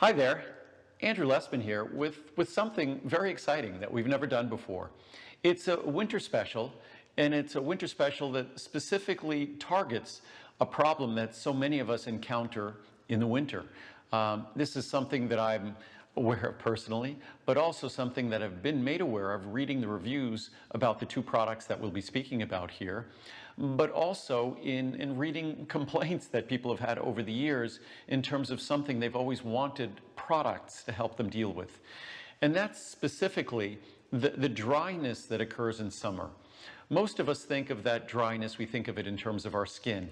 Hi there, Andrew Lessman here with something very exciting that we've never done before. It's a winter special, and it's a winter special that specifically targets a problem that so many of us encounter in the winter. This is something that I'm aware of personally, but also something that I've been made aware of reading the reviews about the two products that we'll be speaking about here, but also in reading complaints that people have had over the years in terms of something they've always wanted products to help them deal with. And that's specifically the dryness that occurs in summer. Most of us think of that dryness, we think of it in terms of our skin.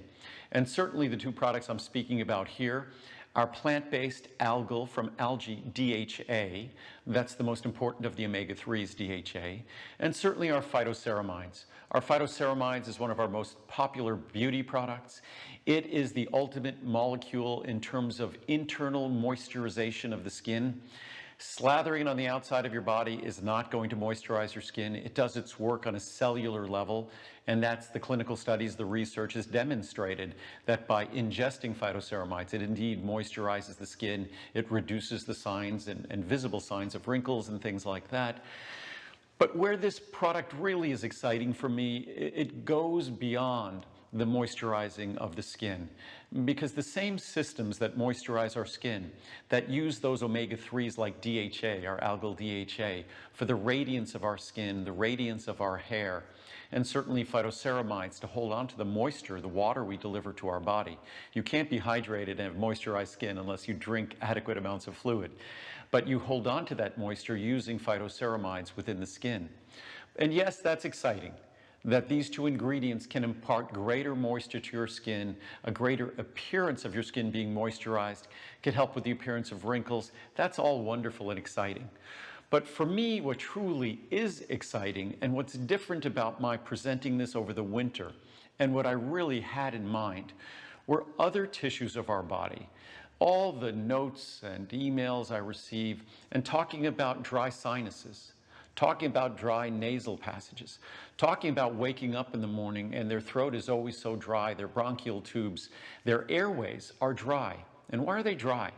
And certainly the two products I'm speaking about here are plant-based algal from algae DHA. That's the most important of the omega-3s, DHA. And certainly our phytoceramides. Our phytoceramides is one of our most popular beauty products. It is the ultimate molecule in terms of internal moisturization of the skin. Slathering it on the outside of your body is not going to moisturize your skin. It does its work on a cellular level, and that's the clinical studies, the research has demonstrated that by ingesting phytoceramides, it indeed moisturizes the skin. It reduces the signs and visible signs of wrinkles and things like that. But where this product really is exciting for me, it goes beyond the moisturizing of the skin, because the same systems that moisturize our skin, that use those omega-3s like DHA, our algal DHA, for the radiance of our skin, the radiance of our hair, and certainly phytoceramides to hold on to the moisture, the water we deliver to our body. You can't be hydrated and have moisturized skin unless you drink adequate amounts of fluid. But you hold on to that moisture using phytoceramides within the skin. And yes, that's exciting, that these two ingredients can impart greater moisture to your skin, a greater appearance of your skin being moisturized, can help with the appearance of wrinkles. That's all wonderful and exciting. But for me, what truly is exciting and what's different about my presenting this over the winter and what I really had in mind were other tissues of our body. All the notes and emails I receive and talking about dry sinuses, talking about dry nasal passages, talking about waking up in the morning and their throat is always so dry, their bronchial tubes, their airways are dry. And why are they dry?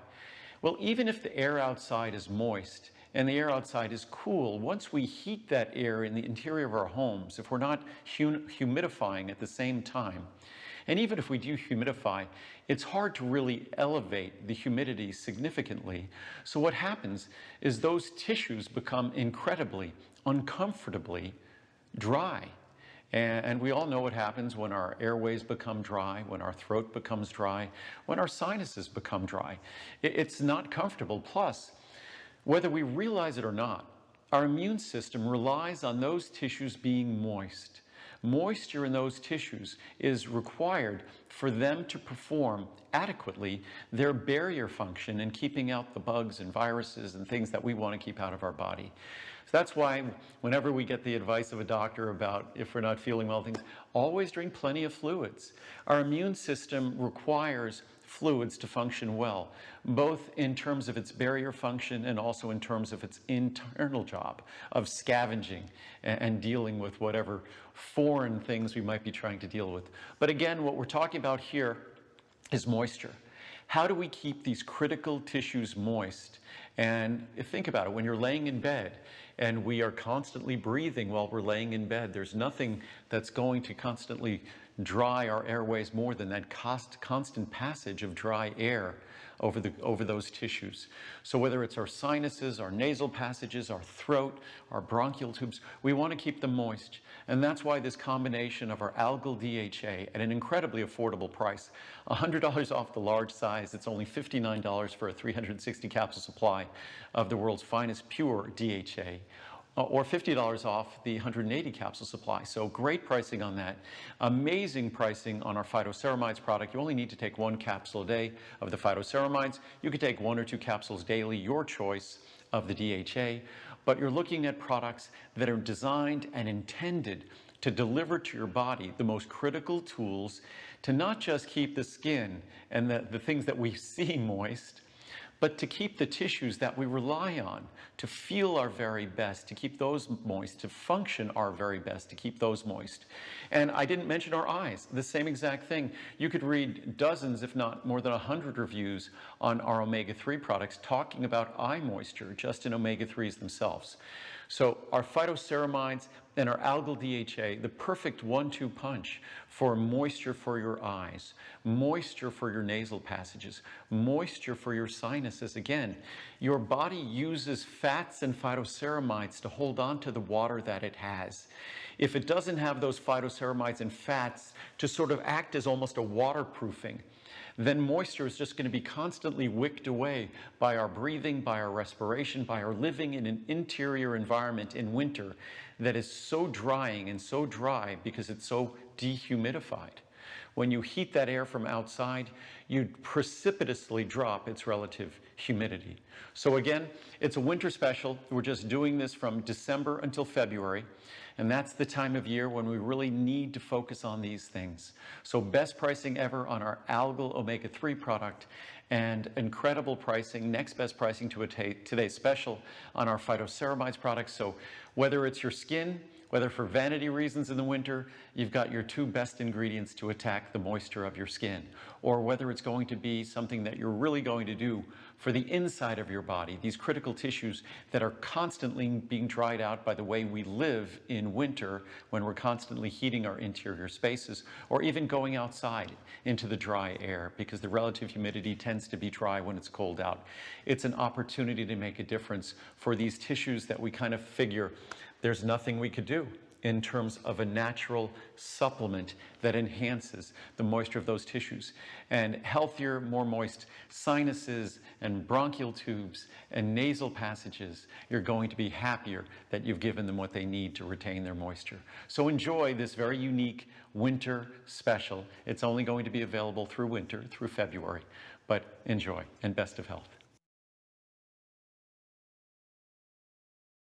Well, even if the air outside is moist and the air outside is cool, once we heat that air in the interior of our homes, if we're not humidifying at the same time, and even if we do humidify, it's hard to really elevate the humidity significantly. So what happens is those tissues become incredibly, uncomfortably dry. And we all know what happens when our airways become dry, when our throat becomes dry, when our sinuses become dry. It's not comfortable. Plus, whether we realize it or not, our immune system relies on those tissues being moist. Moisture in those tissues is required for them to perform adequately their barrier function in keeping out the bugs and viruses and things that we want to keep out of our body. So that's why whenever we get the advice of a doctor about if we're not feeling well, things, always drink plenty of fluids. Our immune system requires fluids to function well, both in terms of its barrier function and also in terms of its internal job of scavenging and dealing with whatever foreign things we might be trying to deal with. But again, what we're talking about here is moisture. How do we keep these critical tissues moist? And think about it, when you're laying in bed and we are constantly breathing while we're laying in bed, there's nothing that's going to constantly dry our airways more than that constant passage of dry air over those tissues. So whether it's our sinuses, our nasal passages, our throat, our bronchial tubes, we want to keep them moist. And that's why this combination of our algal DHA at an incredibly affordable price, $100 off the large size, it's only $59 for a 360 capsule supply of the world's finest pure DHA, or $50 off the 180 capsule supply. So great pricing on that. Amazing pricing on our phytoceramides product. You only need to take 1 capsule a day of the phytoceramides. You could take 1 or 2 capsules daily, your choice of the DHA. But you're looking at products that are designed and intended to deliver to your body the most critical tools to not just keep the skin and the things that we see moist, but to keep the tissues that we rely on, to feel our very best, to keep those moist, to function our very best, to keep those moist. And I didn't mention our eyes, the same exact thing. You could read dozens, if not more than 100 reviews on our omega-3 products talking about eye moisture, just in omega-3s themselves. So our phytoceramides and our algal DHA, the perfect 1-2 punch for moisture for your eyes, moisture for your nasal passages, moisture for your sinuses. Again, your body uses fats and phytoceramides to hold on to the water that it has. If it doesn't have those phytoceramides and fats to sort of act as almost a waterproofing, then moisture is just going to be constantly wicked away by our breathing, by our respiration, by our living in an interior environment in winter that is so drying and so dry because it's so dehumidified. When you heat that air from outside, you precipitously drop its relative humidity. So again, it's a winter special. We're just doing this from December until February. And that's the time of year when we really need to focus on these things. So best pricing ever on our algal omega-3 product, and incredible pricing, next best pricing to today's special on our phytoceramides products. So whether it's your skin, whether for vanity reasons in the winter, you've got your 2 best ingredients to attack the moisture of your skin, or whether it's going to be something that you're really going to do for the inside of your body, these critical tissues that are constantly being dried out by the way we live in winter when we're constantly heating our interior spaces, or even going outside into the dry air because the relative humidity tends to be dry when it's cold out. It's an opportunity to make a difference for these tissues that we kind of figure there's nothing we could do in terms of a natural supplement that enhances the moisture of those tissues. And healthier, more moist sinuses and bronchial tubes and nasal passages, you're going to be happier that you've given them what they need to retain their moisture. So enjoy this very unique winter special. It's only going to be available through winter, through February, but enjoy and best of health.